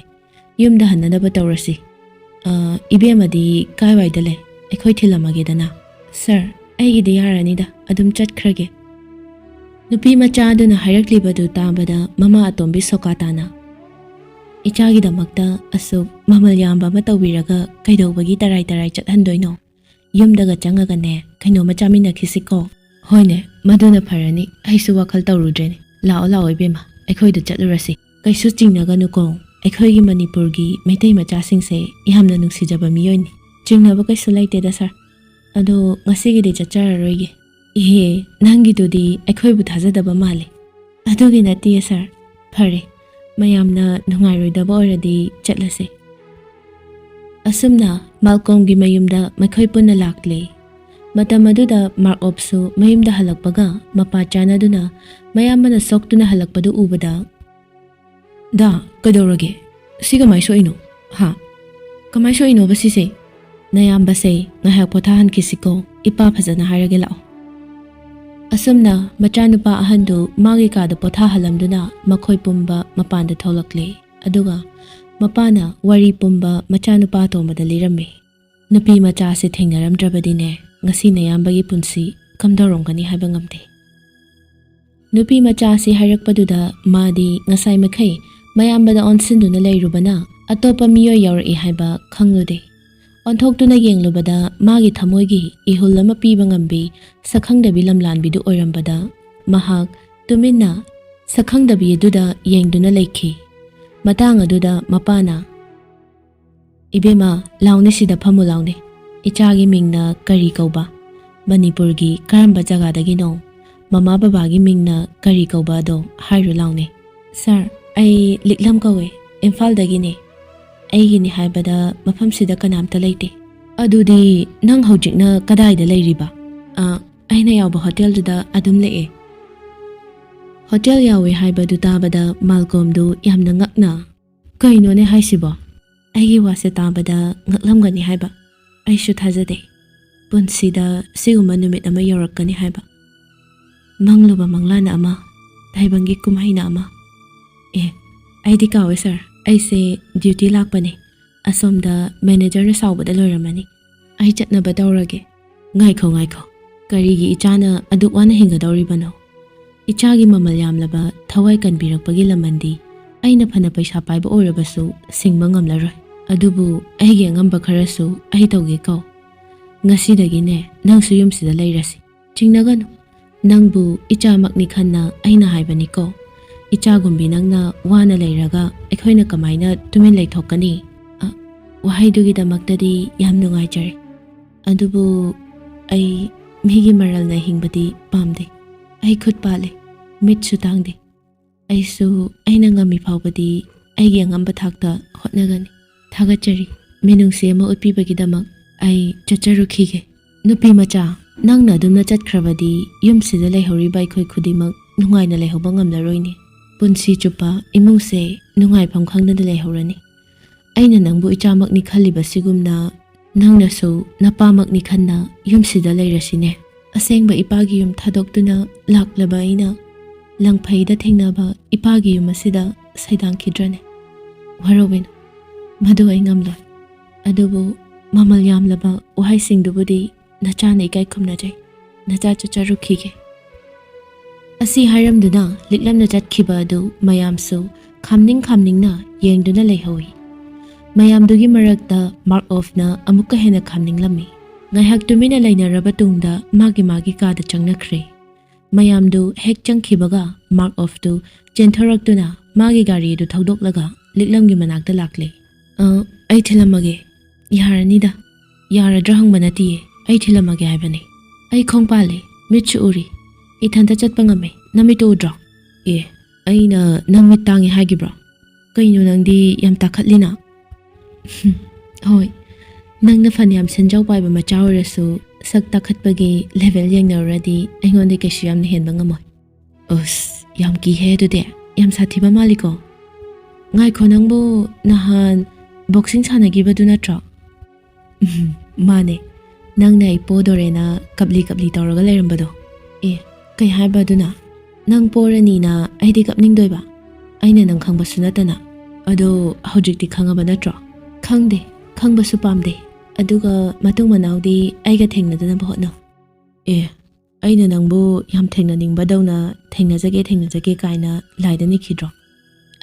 Speaker 1: ꯌꯨꯝꯗ ꯍꯟꯅꯅꯕ ꯇꯧꯔꯁꯤ꯫ ꯏꯕꯦꯝꯃꯗꯤ ꯀꯥꯏꯋꯥꯏꯗ ꯂꯩ? ꯑꯩꯈꯣꯏ ꯊꯤꯜꯂꯝꯃꯒꯦꯗꯅ? ꯁꯥꯔ, ꯑꯩꯒꯤꯗꯤ ꯌꯥꯔꯅꯤꯗ, ꯑꯗꯨꯝ ꯆꯠꯈ꯭ꯔꯒꯦ꯫ ꯅꯨꯄꯤ ꯃꯆꯥ ꯑꯗꯨꯅ ꯍꯥꯏꯔꯛꯂꯤꯕꯗꯨ ꯇꯥꯕꯗ ꯃꯃꯥ ꯑꯇꯣꯝꯕꯤ ꯁꯣꯀꯥꯇꯥꯅ, ꯏꯆꯥꯒꯤꯗꯃꯛꯇ ꯑꯁꯨꯛ ꯃꯃꯜ ꯌꯥꯝꯕ ꯑꯃ ꯇꯧꯕꯤꯔꯒ ꯀꯩꯗꯧꯕꯒꯤ ꯇꯔꯥꯏ ꯆꯠꯍꯟꯗꯣꯏꯅꯣ? ꯌꯨꯝꯗꯒ ꯆꯪꯉꯒꯅꯦ ꯀꯩꯅꯣꯝꯃ ꯆꯥꯃꯤꯟꯅꯈꯤꯁꯤꯀꯣ? ꯍꯣꯏꯅꯦ, ꯃꯗꯨꯅ ꯐꯔꯅꯤ, ꯑꯩꯁꯨ ꯋꯥꯈꯜ ꯇꯧꯔꯨꯗ꯭ꯔꯦꯅꯦ꯫ ꯂꯥꯛꯑꯣ ꯏꯕꯦꯝꯃ, ꯑꯩꯈꯣꯏꯗ ꯆꯠꯂꯨꯔꯁꯤ꯫ ꯀꯩꯁꯨ ꯆꯤꯡꯅꯒꯅꯨꯀꯣ, ꯑꯩꯈꯣꯏꯒꯤ ꯃꯅꯤꯄꯨꯔꯒꯤ ꯃꯩꯇꯩ ꯃꯆꯥꯁꯤꯡꯁꯦ ꯌꯥꯝꯅ ꯅꯨꯡꯁꯤꯖꯕ ꯃꯤꯑꯣꯏꯅꯤ꯫ ꯆꯤꯡꯅꯕ ꯀꯩꯁꯨ ꯂꯩꯇꯦꯗ ꯁꯥꯔ, ꯑꯗꯣ ꯉꯁꯤꯒꯤꯗꯤ ꯆꯠꯆꯔꯔꯣꯏꯒꯦ꯫ ꯏꯍꯦ, ꯅꯪꯒꯤꯗꯨꯗꯤ ꯑꯩꯈꯣꯏꯕꯨ ꯊꯥꯖꯗꯕ ꯃꯥꯜꯂꯤ꯫ ꯑꯗꯨꯒꯤ ꯅꯠꯇꯤꯌꯦ ꯁꯥꯔ, ꯐꯔꯦ, ꯃꯌꯥꯝꯅ ꯅꯨꯡꯉꯥꯏꯔꯣꯏꯗꯕ ꯑꯣꯏꯔꯗꯤ ꯆꯠꯂꯁꯦ꯫ ꯑꯁꯨꯝꯅ ꯃꯥꯜꯀꯣꯝꯒꯤ ꯃꯌꯨꯝꯗ ꯃꯈꯣꯏ ꯄꯨꯟꯅ ꯂꯥꯛꯂꯦ꯫ ꯃꯇꯝ ꯑꯗꯨꯗ ꯃꯥꯔꯛꯑꯣꯞꯁꯨ ꯃꯌꯨꯝꯗ ꯍꯜꯂꯛꯄꯒ ꯃꯄꯥ ꯆꯥꯟꯅꯗꯨꯅ ꯃꯌꯥꯝꯕꯅ ꯁꯣꯛꯇꯨꯅ ꯍꯜꯂꯛꯄꯗꯨ ꯎꯕꯗ, ꯗꯥ, ꯀꯩꯗꯧꯔꯒꯦ? ꯁꯤ ꯀꯃꯥꯏ ꯁꯣꯛꯏꯅꯣ? ꯀꯃꯥꯏ ꯁꯣꯛꯏꯅꯣꯕ ꯁꯤꯁꯦ? ꯅꯌꯥꯝꯕꯁꯦ ꯉꯥꯏꯍꯥꯛ ꯄꯣꯊꯥꯍꯟꯈꯤꯁꯤꯀꯣ, ꯏꯄꯥ ꯐꯖꯅ ꯍꯥꯏꯔꯒꯦ ꯂꯥꯛꯑꯣ꯫ ꯑꯁꯨꯝꯅ ꯃꯆꯥꯅꯨꯄꯥ ꯑꯍꯟꯗꯨ ꯃꯥꯒꯤ ꯀꯥꯗ ꯄꯣꯊꯥꯍꯜꯂꯝꯗꯨꯅ ꯃꯈꯣꯏ ꯄꯨꯝꯕ ꯃꯄꯥꯟꯗ ꯊꯣꯛꯂꯛꯂꯦ꯫ ꯑꯗꯨꯒ ꯃꯄꯥꯅ ꯋꯥꯔꯤ ꯄꯨꯝꯕ ꯃꯆꯥꯅꯨꯄꯥ ꯑꯇꯣꯝꯕꯗ ꯂꯤꯔꯝꯃꯤ꯫ ꯅꯨꯄꯤ ꯃꯆꯥꯁꯤ ꯊꯦꯡꯅꯔꯝꯗ꯭ꯔꯕꯗꯤꯅꯦ ꯉꯁꯤ ꯅꯌꯥꯝꯕꯒꯤ ꯄꯨꯟꯁꯤ ꯀꯝꯗꯧꯔꯝꯒꯅꯤ ꯍꯥꯏꯕ ꯉꯝꯗꯦ꯫ ꯅꯨꯄꯤ ꯃꯆꯥꯁꯤ ꯍꯥꯏꯔꯛꯄꯗꯨꯗ ꯃꯥꯗꯤ ꯉꯁꯥꯏ ꯃꯈꯩ ꯃꯌꯥꯝꯕꯗ ꯑꯣꯟꯁꯤꯟꯗꯨꯅ ꯂꯩꯔꯨꯕꯅ ꯑꯇꯣꯞꯄ ꯃꯤꯑꯣꯏ ꯌꯥꯎꯔꯛꯏ ꯍꯥꯏꯕ ꯈꯪꯂꯨꯗꯦ꯫ ꯑꯣꯟꯊꯣꯛꯇꯨꯅ ꯌꯦꯡꯂꯨꯕꯗ ꯃꯥꯒꯤ ꯊꯃꯣꯏꯒꯤ ꯏꯍꯨꯜ ꯑꯃ ꯄꯤꯕ ꯉꯝꯕꯤ ꯁꯛꯈꯪꯗꯕꯤ ꯂꯝꯂꯥꯟꯕꯤꯗꯨ ꯑꯣꯏꯔꯝꯕꯗ ꯃꯍꯥꯛ ꯇꯨꯃꯤꯟꯅ ꯁꯛꯈꯪꯗꯕꯤ ꯑꯗꯨꯗ ꯌꯦꯡꯗꯨꯅ ꯂꯩꯈꯤ꯫ ꯃꯇꯥꯡ ꯑꯗꯨꯗ ꯃꯄꯥꯅ "ꯏꯕꯦꯝꯃ ꯂꯥꯎꯅꯦ ꯁꯤꯗ ꯐꯝꯃꯨ ꯂꯥꯎꯅꯦ꯫ ꯏꯆꯥꯒꯤ ꯃꯤꯡꯅ ꯀꯔꯤ ꯀꯧꯕ? ꯃꯅꯤꯄꯨꯔꯒꯤ ꯀꯔꯝꯕ ꯖꯒꯥꯗꯒꯤꯅꯣ? ꯃꯃꯥ ꯕꯕꯥꯒꯤ ꯃꯤꯡꯅ ꯀꯔꯤ ꯀꯧꯕ ꯑꯗꯣ ꯍꯥꯏꯔꯨ ꯂꯥꯎꯅꯦ." "ꯁꯥꯔ, ꯑꯩ ꯂꯤꯛꯂꯝ ꯀꯧꯋꯦ, ꯏꯝꯐꯥꯜꯗꯒꯤꯅꯦ꯫ ꯑꯩꯒꯤꯅꯤ ꯍꯥꯏꯕꯗ ꯃꯐꯝꯁꯤꯗ ꯀꯅꯥꯝꯇ ꯂꯩꯇꯦ." "ꯑꯗꯨꯗꯤ ꯅꯪ ꯍꯧꯖꯤꯛꯅ ꯀꯗꯥꯏꯗ ꯂꯩꯔꯤꯕ?" "ꯑꯩꯅ ꯌꯥꯎꯕ ꯍꯣꯇꯦꯜꯗꯨꯗ ꯑꯗꯨꯝ ꯂꯩꯑꯦ." ꯍꯣꯇꯦꯜ ꯌꯥꯎꯋꯦ ꯍꯥꯏꯕꯗꯨ ꯇꯥꯕꯗ ꯃꯥꯜꯀꯣꯝꯗꯨ ꯌꯥꯝꯅ ꯉꯛꯅ "ꯀꯩꯅꯣꯅꯦ ꯍꯥꯏꯁꯤꯕꯣ? ꯑꯩꯒꯤ ꯋꯥꯁꯦ ꯇꯥꯕꯗ ꯉꯛꯂꯝꯒꯅꯤ ꯍꯥꯏꯕ ꯑꯩꯁꯨ ꯊꯥꯖꯗꯦ꯫ ꯄꯨꯟꯁꯤꯗ ꯁꯤꯒꯨꯝꯕ ꯅꯨꯃꯤꯠ ꯑꯃ ꯌꯧꯔꯛꯀꯅꯤ ꯍꯥꯏꯕ꯫ ꯃꯪꯂꯨꯕ ꯃꯪꯂꯥꯟꯅ ꯑꯃ, ꯇꯥꯏꯕꯪꯒꯤ ꯀꯨꯝꯍꯩꯅ ꯑꯃ." "ꯑꯩꯗꯤ ꯀꯥꯎꯋꯦ ꯁꯥꯔ, ꯑꯩꯁꯦ ꯗ꯭ꯌꯨꯇꯤ ꯂꯥꯛꯄꯅꯦ꯫ ꯑꯁꯣꯝꯗ ꯃꯦꯅꯦꯖꯔꯅ ꯁꯥꯎꯕꯗ ꯂꯣꯏꯔꯝꯃꯅꯤ꯫ ꯑꯩ ꯆꯠꯅꯕ ꯇꯧꯔꯒꯦ." "ꯉꯥꯏꯈꯣ ꯉꯥꯏꯈꯣ, ꯀꯔꯤꯒꯤ ꯏꯆꯥꯅ ꯑꯗꯨꯛ ꯋꯥꯅ ꯍꯤꯡꯒꯗꯧꯔꯤꯕꯅꯣ? ꯏꯆꯥꯒꯤ ꯃꯃꯜ ꯌꯥꯝꯂꯕ ꯊꯋꯥꯏ ꯀꯟꯕꯤꯔꯛꯄꯒꯤ ꯂꯃꯟꯗꯤ ꯑꯩꯅ ꯐꯅ ꯄꯩꯁꯥ ꯄꯥꯏꯕ ꯑꯣꯏꯔꯕꯁꯨ ꯁꯤꯡꯕ ꯉꯝꯂꯔꯣꯏ꯫ ꯑꯗꯨꯕꯨ ꯑꯩꯒꯤ ꯑꯉꯝꯕ ꯈꯔꯁꯨ ꯑꯩ ꯇꯧꯒꯦ ꯀꯧ꯫ ꯉꯁꯤꯗꯒꯤꯅꯦ ꯅꯪꯁꯨ ꯌꯨꯝꯁꯤꯗ ꯂꯩꯔꯁꯤ꯫ ꯆꯤꯡꯅꯒꯅꯨ, ꯅꯪꯕꯨ ꯏꯆꯥꯃꯛꯅꯤ ꯈꯟꯅ ꯑꯩꯅ ꯍꯥꯏꯕꯅꯤꯀꯣ꯫ ꯏꯆꯥꯒꯨꯝꯕꯤ ꯅꯪꯅ ꯋꯥꯅ ꯂꯩꯔꯒ ꯑꯩꯈꯣꯏꯅ ꯀꯃꯥꯏꯅ ꯇꯨꯃꯤꯟ ꯂꯩꯊꯣꯛꯀꯅꯤ?" "ꯋꯥꯍꯩꯗꯨꯒꯤꯗꯃꯛꯇꯗꯤ ꯌꯥꯝ ꯅꯨꯡꯉꯥꯏꯖꯔꯦ꯫ ꯑꯗꯨꯕꯨ ꯑꯩ ꯃꯤꯒꯤ ꯃꯔꯜꯅ ꯍꯤꯡꯕꯗꯤ ꯄꯥꯝꯗꯦ꯫ ꯑꯩ ꯈꯨꯠ ꯄꯥꯜꯂꯦ, ꯃꯤꯠꯁꯨ ꯇꯥꯡꯗꯦ꯫ ꯑꯩꯁꯨ ꯑꯩꯅ ꯉꯝꯃꯤ ꯐꯥꯎꯕꯗꯤ ꯑꯩꯒꯤ ꯑꯉꯝꯕ ꯊꯥꯛꯇ ꯍꯣꯠꯅꯒꯅꯤ꯫ ꯊꯥꯒꯠꯆꯔꯤ, ꯃꯤꯅꯨꯡꯁꯤ ꯑꯃ ꯎꯠꯄꯤꯕꯒꯤꯗꯃꯛ꯫ ꯑꯩ ꯆꯠꯆꯔꯨꯈꯤꯒꯦ." "ꯅꯨꯄꯤ ꯃꯆꯥ, ꯅꯪꯅ ꯑꯗꯨꯝꯅ ꯆꯠꯈ꯭ꯔꯕꯗꯤ ꯌꯨꯝꯁꯤꯗ ꯂꯩꯍꯧꯔꯤꯕ ꯑꯩꯈꯣꯏ ꯈꯨꯗꯤꯡꯃꯛ ꯅꯨꯡꯉꯥꯏꯅ ꯂꯩꯍꯧꯕ ꯉꯝꯂꯔꯣꯏꯅꯦ꯫ ꯄꯨꯟꯁꯤ ꯆꯨꯞꯄ ꯏꯃꯨꯡꯁꯦ ꯅꯨꯡꯉꯥꯏꯐꯝ ꯈꯪꯗꯅ ꯂꯩꯍꯧꯔꯅꯤ꯫ ꯑꯩꯅ ꯅꯪꯕꯨ ꯏꯆꯥꯃꯛꯅꯤ ꯈꯜꯂꯤꯕꯁꯤꯒꯨꯝꯅ ꯅꯪꯅꯁꯨ ꯅꯄꯥꯃꯛꯅꯤ ꯈꯟꯅ ꯌꯨꯝꯁꯤꯗ ꯂꯩꯔꯁꯤꯅꯦ꯫ ꯑꯁꯦꯡꯕ ꯏꯄꯥꯒꯤ ꯌꯨꯝ ꯊꯥꯗꯣꯛꯇꯨꯅ ꯂꯥꯛꯂꯕ ꯑꯩꯅ ꯂꯪꯐꯩꯗ ꯊꯦꯡꯅꯕ ꯏꯄꯥꯒꯤ ꯌꯨꯝ ꯑꯁꯤꯗ ꯁꯩꯗꯥꯡꯈꯤꯗ꯭ꯔꯅꯦ? ꯋꯥꯔꯧꯕꯤꯅꯨ, ꯃꯗꯨ ꯑꯩ ꯉꯝꯂꯣꯏ꯫ ꯑꯗꯨꯕꯨ ꯃꯃꯜ ꯌꯥꯝꯂꯕ ꯋꯥꯍꯩꯁꯤꯡꯗꯨꯕꯨꯗꯤ ꯅꯆꯥꯅ ꯏꯀꯥꯏ ꯈꯨꯝꯅꯖꯩ꯫ ꯅꯆꯥ ꯆꯠꯆꯔꯨꯈꯤꯒꯦ." ꯑꯁꯤ ꯍꯥꯏꯔꯝꯗꯨꯅ ꯂꯤꯛꯂꯝꯅ ꯆꯠꯈꯤꯕ ꯑꯗꯨ ꯃꯌꯥꯝꯁꯨ ꯈꯥꯝꯅꯤꯡꯅ ꯌꯦꯡꯗꯨꯅ ꯂꯩꯍꯧꯏ꯫ ꯃꯌꯥꯝꯗꯨꯒꯤ ꯃꯔꯛꯇ ꯃꯥꯔꯛ ꯑꯣꯐꯅ ꯑꯃꯨꯛꯀ ꯍꯦꯟꯅ ꯈꯥꯝꯅꯤꯡꯂꯝꯃꯤ꯫ ꯉꯥꯏꯍꯥꯛ ꯇꯨꯃꯤꯟꯅ ꯂꯩꯅꯔꯕ ꯇꯨꯡꯗ ꯃꯥꯒꯤ ꯀꯥꯗ ꯆꯪꯅꯈ꯭ꯔꯦ꯫ ꯃꯌꯥꯝꯗꯨ ꯍꯦꯛ ꯆꯪꯈꯤꯕꯒ ꯃꯥꯔꯛ ꯑꯣꯐꯇꯨ ꯆꯦꯟꯊꯣꯔꯛꯇꯨꯅ ꯃꯥꯒꯤ ꯒꯥꯔꯤ ꯑꯗꯨ ꯊꯧꯗꯣꯛꯂꯒ ꯂꯤꯛꯂꯝꯒꯤ ꯃꯅꯥꯛꯇ ꯂꯥꯛꯂꯦ꯫ "ꯑꯩ ꯊꯤꯜꯂꯝꯃꯒꯦ." "ꯌꯥꯔꯅꯤꯗ, ꯌꯥꯔꯗ꯭ꯔꯥ ꯍꯪꯕ ꯅꯠꯇꯤꯌꯦ, ꯑꯩ ꯊꯤꯜꯂꯝꯃꯒꯦ ꯍꯥꯏꯕꯅꯦ꯫ ꯑꯩ ꯈꯣꯡ ꯄꯥꯜꯂꯦ, ꯃꯤꯠꯁꯨ ꯎꯔꯤ, ꯏꯊꯟꯇ ꯆꯠꯄ ꯉꯝꯃꯦ, ꯅꯃꯤꯠꯇꯨ ꯎꯗ꯭ꯔꯣ?" "ꯑꯩꯅ ꯅꯪ ꯃꯤꯠ ꯇꯥꯡꯉꯦ ꯍꯥꯏꯒꯤꯕ꯭ꯔꯣ? ꯀꯩꯅꯣ ꯅꯪꯗꯤ ꯌꯥꯝ ꯇꯥꯈꯠꯂꯤꯅ?" "ꯍꯣꯏ, ꯅꯪꯅ ꯐꯅꯌꯥꯝ ꯁꯦꯟꯖꯥꯎ ꯄꯥꯏꯕ ꯃꯆꯥ ꯑꯣꯏꯔꯁꯨ ꯁꯛ ꯇꯥꯈꯠꯄꯒꯤ ꯂꯦꯚꯦꯜ ꯌꯦꯡꯅꯔꯨꯔꯗꯤ ꯑꯩꯉꯣꯟꯗ ꯀꯩꯁꯨ ꯌꯥꯝꯅ ꯍꯦꯟꯕ ꯉꯝꯃꯣꯏ." "ꯑꯁ, ꯌꯥꯝ ꯀꯤꯍꯦ ꯑꯗꯨꯗꯤ, ꯌꯥꯝ ꯁꯥꯊꯤꯕ ꯃꯥꯜꯂꯤꯀꯣ." "ꯉꯥꯏꯈꯣ, ꯅꯪꯕꯨ ꯅꯍꯥꯟ ꯕꯣꯛꯁꯤꯡ ꯁꯥꯟꯅꯈꯤꯕꯗꯨ ꯅꯠꯇ꯭ꯔꯣ?" "ꯃꯥꯅꯦ, ꯅꯪꯅ ꯑꯩ ꯄꯣꯗꯣꯔꯦꯅ ꯀꯞꯂꯤ ꯇꯧꯔꯒ ꯂꯩꯔꯝꯕꯗꯣ." "ꯀꯩ ꯍꯥꯏꯕ ꯑꯗꯨꯅ? ꯅꯪ ꯄꯣꯔꯅꯤꯅ ꯑꯩꯗꯤ ꯀꯞꯅꯤꯡꯗꯣꯏꯕ? ꯑꯩꯅ ꯅꯪ ꯈꯪꯕꯁꯨ ꯅꯠꯇꯅ." "ꯑꯗꯣ ꯍꯧꯖꯤꯛꯇꯤ ꯈꯪꯉꯕ ꯅꯠꯇ꯭ꯔꯣ?" "ꯈꯪꯗꯦ, ꯈꯪꯕꯁꯨ ꯄꯥꯝꯗꯦ, ꯑꯗꯨꯒ ꯃꯇꯨꯡ ꯃꯅꯥꯎꯗꯤ ꯑꯩꯒ ꯊꯦꯡꯅꯗꯅꯕ ꯍꯣꯠꯅꯧ." "ꯑꯩꯅ ꯅꯪꯕꯨ ꯌꯥꯝ ꯊꯦꯡꯅꯅꯤꯡꯕꯗꯧꯅ ꯊꯦꯡꯅꯖꯒꯦ ꯀꯥꯏꯅ ꯂꯥꯏꯗ ꯅꯤꯛꯈꯤꯗ꯭ꯔꯣ?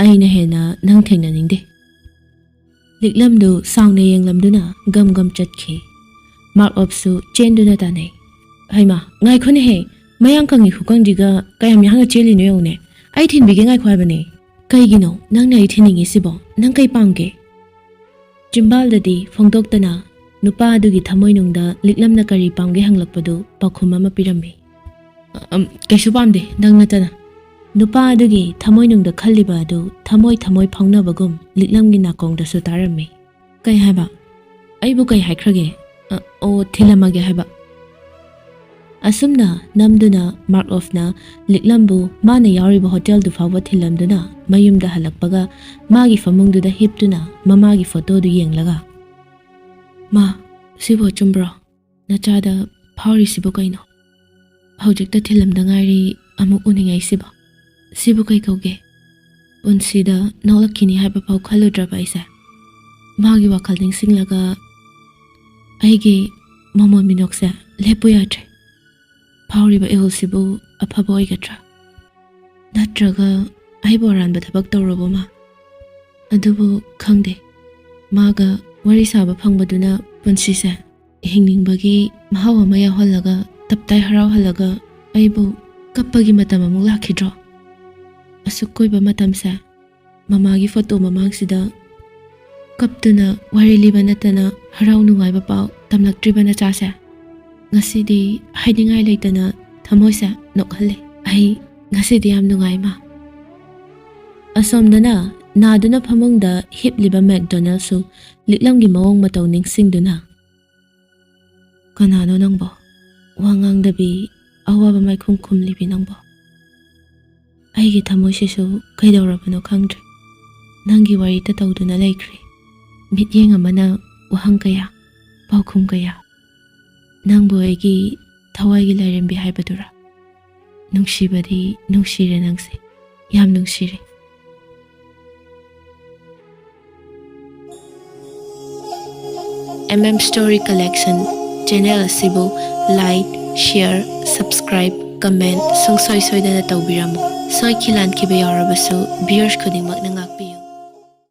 Speaker 1: ꯑꯩꯅ ꯍꯦꯟꯅ ꯅꯪ ꯊꯦꯡꯅꯅꯤꯡꯗꯦ." ꯂꯤꯛꯂꯝꯗꯨ ꯁꯥꯎꯅ ꯌꯦꯡꯂꯝꯗꯨꯅ ꯒꯝ ꯆꯠꯈꯤ꯫ ꯃꯥꯔꯛ ꯑꯣꯐꯁꯨ ꯆꯦꯟꯗꯨꯅ ꯇꯥꯟꯅꯩ꯫ "ꯍꯩꯃꯥ, ꯉꯥꯏꯈꯣꯅꯦꯍꯦ, ꯃꯌꯥꯡ ꯀꯪꯉꯤ ꯈꯨꯀꯪꯁꯤꯒ ꯀꯌꯥꯝ ꯌꯥꯡꯅ ꯆꯦꯜꯂꯤꯅꯣ ꯌꯦꯡꯉꯨꯅꯦ꯫ ꯑꯩ ꯊꯤꯟꯕꯤꯒꯦ, ꯉꯥꯏꯈꯣ ꯍꯥꯏꯕꯅꯦ." "ꯀꯩꯒꯤꯅꯣ ꯅꯪꯅ ꯑꯩ ꯊꯤꯟꯅꯤꯡꯉꯤꯁꯤꯕꯣ? ꯅꯪ ꯀꯩ ꯄꯥꯝꯒꯦ?" ꯆꯤꯝꯕꯥꯜꯗꯗꯤ ꯐꯣꯡꯗꯣꯛꯇꯅ ꯅꯨꯄꯥ ꯑꯗꯨꯒꯤ ꯊꯃꯣꯏꯅꯨꯡꯗ ꯂꯤꯛꯂꯝꯅ ꯀꯔꯤ ꯄꯥꯝꯒꯦ ꯍꯪꯂꯛꯄꯗꯨ ꯄꯥꯎꯈꯨꯝ ꯑꯃ ꯄꯤꯔꯝꯃꯤ꯫ "ꯀꯩꯁꯨ ꯄꯥꯝꯗꯦ, ꯅꯪ ꯅꯠꯇꯅ." ꯅꯨꯄꯥ ꯑꯗꯨꯒꯤ ꯊꯃꯣꯏꯅꯨꯡꯗ ꯈꯜꯂꯤꯕ ꯑꯗꯨ ꯊꯃꯣꯏ ꯐꯥꯎꯅꯕꯒꯨꯝ ꯂꯤꯛꯂꯝꯒꯤ ꯅꯥꯀꯣꯡꯗꯁꯨ ꯇꯥꯔꯝꯃꯤ꯫ "ꯀꯩ ꯍꯥꯏꯕ? ꯑꯩꯕꯨ ꯀꯩ ꯍꯥꯏꯈ꯭ꯔꯒꯦ?" "ꯊꯤꯜꯂꯝꯃꯒꯦ ꯍꯥꯏꯕ." ꯑꯁꯨꯝꯅ ꯅꯝꯗꯨꯅ ꯃꯥꯔꯛ ꯑꯣꯐꯅ ꯂꯤꯛꯂꯝꯕꯨ ꯃꯥꯅ ꯌꯥꯎꯔꯤꯕ ꯍꯣꯇꯦꯜꯗꯨ ꯐꯥꯎꯕ ꯊꯤꯜꯂꯝꯗꯨꯅ ꯃꯌꯨꯝꯗ ꯍꯜꯂꯛꯄꯒ ꯃꯥꯒꯤ ꯐꯃꯨꯡꯗꯨꯗ ꯍꯤꯞꯇꯨꯅ ꯃꯃꯥꯒꯤ ꯐꯣꯇꯣꯗꯨ ꯌꯦꯡꯂꯒ, "ꯃꯥ, ꯁꯤꯕꯨ ꯑꯆꯨꯝꯕ꯭ꯔꯣ? ꯅꯆꯥꯗ ꯐꯥꯎꯔꯤꯁꯤꯕꯨ ꯀꯩꯅꯣ? ꯍꯧꯖꯤꯛꯇ ꯊꯤꯜꯂꯝꯗ ꯉꯥꯏꯔꯤ, ꯑꯃꯨꯛ ꯎꯅꯤꯡꯉꯩꯁꯤꯕꯣ? ꯁꯤꯕꯨ ꯀꯩ ꯀꯧꯒꯦ?" ꯄꯨꯟꯁꯤꯗ ꯅꯣꯛꯂꯛꯈꯤꯅꯤ ꯍꯥꯏꯕ ꯐꯥꯎ ꯈꯜꯂꯨꯗ꯭ꯔꯕ ꯑꯩꯁꯦ ꯃꯥꯒꯤ ꯋꯥꯈꯜ ꯅꯤꯡꯁꯤꯡꯂꯒ ꯑꯩꯒꯤ ꯃꯃꯣꯟ ꯃꯤꯅꯣꯛꯁꯦ ꯂꯦꯞꯄꯨ ꯌꯥꯗ꯭ꯔꯦ꯫ ꯐꯥꯎꯔꯤꯕ ꯏꯍꯨꯜꯁꯤꯕꯨ ꯑꯐꯕ ꯑꯣꯏꯒꯗ꯭ꯔꯥ ꯅꯠꯇ꯭ꯔꯒ ꯑꯩꯕꯨ ꯑꯔꯥꯟꯕ ꯊꯕꯛ ꯇꯧꯔꯕ ꯃꯥ? ꯑꯗꯨꯕꯨ ꯈꯪꯗꯦ, ꯃꯥꯒ ꯋꯥꯔꯤ ꯁꯥꯕ ꯐꯪꯕꯗꯨꯅ ꯄꯨꯟꯁꯤꯁꯦ ꯍꯤꯡꯅꯤꯡꯕꯒꯤ ꯃꯍꯥꯎ ꯑꯃ ꯌꯥꯎꯍꯜꯂꯒ ꯇꯞꯇꯥꯏ ꯍꯔꯥꯎꯍꯜꯂꯒ ꯑꯩꯕꯨ ꯀꯞꯄꯒꯤ ꯃꯇꯝ ꯑꯃꯨꯛ ꯂꯥꯛꯈꯤꯗ꯭ꯔꯣ? ꯑꯁꯨꯛ ꯀꯨꯏꯕ ꯃꯇꯝꯁꯦ ꯃꯃꯥꯒꯤ ꯐꯣꯇꯣ ꯃꯃꯥꯡꯁꯤꯗ ꯀꯞꯇꯨꯅ ꯋꯥꯔꯤ ꯂꯤꯕ ꯅꯠꯇꯅ ꯍꯔꯥꯎ ꯅꯨꯡꯉꯥꯏꯕ ꯄꯥꯎ ꯇꯝꯂꯛꯇ꯭ꯔꯤꯕ ꯅꯆꯥꯁꯦ ꯉꯁꯤꯗꯤ ꯍꯥꯏꯅꯤꯡꯉꯥꯏ ꯂꯩꯇꯅ ꯊꯃꯣꯏꯁꯦ ꯅꯣꯛꯍꯜꯂꯦ꯫ ꯑꯩ ꯉꯁꯤꯗꯤ ꯌꯥꯝ ꯅꯨꯡꯉꯥꯏ ꯃꯥ꯫ ꯑꯁꯣꯝꯗꯅ ꯅꯥꯗꯨꯅ ꯐꯃꯨꯡꯗ ꯍꯤꯞꯂꯤꯕ ꯃꯦꯛꯗꯣꯅꯦꯜꯁꯨ ꯂꯤꯛꯂꯝꯒꯤ ꯃꯑꯣꯡ ꯃꯇꯧ ꯅꯤꯡꯁꯤꯡꯗꯨꯅ "ꯀꯅꯥꯅꯣ ꯅꯪꯕꯣ? ꯋꯥ ꯉꯥꯡꯗꯕꯤ ꯑꯋꯥꯕ ꯃꯥꯏꯈꯨꯝ ꯈꯨꯝꯂꯤꯕꯤ ꯅꯪꯕꯣ?" ꯑꯩꯒꯤ ꯊꯃꯣꯏꯁꯤꯁꯨ ꯀꯩꯗꯧꯔꯕꯅꯣ ꯈꯪꯗ꯭ꯔꯦ꯫ ꯅꯪꯒꯤ ꯋꯥꯔꯤꯇ ꯇꯧꯗꯨꯅ ꯂꯩꯈ꯭ꯔꯦ꯫ ꯃꯤꯠꯌꯦꯡ ꯑꯃꯅ ꯋꯥꯍꯪ ꯀꯌꯥ, ꯄꯥꯎꯈꯨꯝ ꯀꯌꯥ꯫ ꯅꯪꯕꯨ ꯑꯩꯒꯤ ꯊꯋꯥꯏꯒꯤ ꯂꯥꯏꯔꯦꯝꯕꯤ ꯍꯥꯏꯕꯗꯨꯔꯥ? ꯅꯨꯡꯁꯤꯕꯗꯤ ꯅꯨꯡꯁꯤꯔꯦ ꯅꯪꯁꯦ, ꯌꯥꯝ ꯅꯨꯡꯁꯤꯔꯦ꯫ Story Collection ꯆꯦꯅꯦꯜ ꯑꯁꯤꯕꯨ ꯂꯥꯏꯛ, ꯁꯤꯌꯔ, ꯁꯕꯁꯀ꯭ꯔꯥꯏꯕ, ꯀꯃꯦꯟꯠ ꯁꯨꯡꯁꯣꯏ ꯁꯣꯏꯗꯅ ꯇꯧꯕꯤꯔꯝꯃꯨ꯫ ꯁꯣꯏꯈꯤ ꯂꯥꯟꯈꯤꯕ ꯌꯥꯎꯔꯕꯁꯨ ꯚꯤꯌꯔꯁ ꯈꯨꯗꯤꯡꯃꯛꯅ